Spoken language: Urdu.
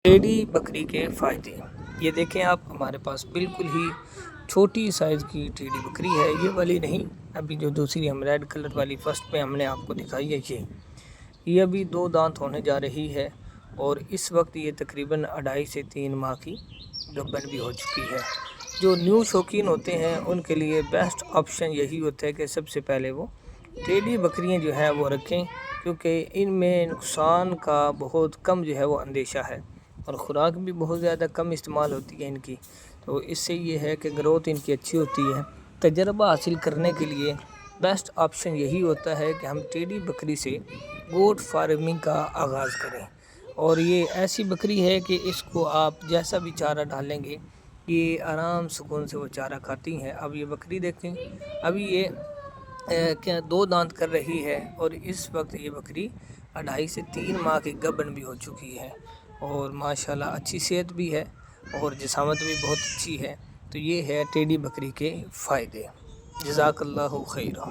ٹیڈی بکری کے فائدے، یہ دیکھیں آپ، ہمارے پاس بالکل ہی چھوٹی سائز کی ٹیڈی بکری ہے، یہ والی نہیں، ابھی جو دوسری ہم ریڈ کلر والی فرسٹ میں ہم نے آپ کو دکھائی ہے، یہ ابھی 2 دانت ہونے جا رہی ہے اور اس وقت یہ تقریباً 2.5 سے 3 ماہ کی گبن بھی ہو چکی ہے۔ جو نیو شوقین ہوتے ہیں ان کے لیے بیسٹ آپشن یہی ہوتا ہے کہ سب سے پہلے وہ ٹیڈی بکریاں جو ہیں وہ رکھیں، کیونکہ ان میں نقصان کا بہت کم جو ہے وہ اندیشہ ہے اور خوراک بھی بہت زیادہ کم استعمال ہوتی ہے ان کی، تو اس سے یہ ہے کہ گروتھ ان کی اچھی ہوتی ہے۔ تجربہ حاصل کرنے کے لیے بیسٹ آپشن یہی ہوتا ہے کہ ہم ٹیڈی بکری سے گوٹ فارمنگ کا آغاز کریں، اور یہ ایسی بکری ہے کہ اس کو آپ جیسا بھی چارہ ڈالیں گے یہ آرام سکون سے وہ چارہ کھاتی ہیں۔ اب یہ بکری دیکھیں، ابھی یہ 2 دانت کر رہی ہے اور اس وقت یہ بکری 2.5 سے 3 ماہ کی گبن بھی ہو چکی ہے اور ماشاءاللہ اچھی صحت بھی ہے اور جسامت بھی بہت اچھی ہے۔ تو یہ ہے ٹیڈی بکری کے فائدے۔ جزاک اللہ خیرہ۔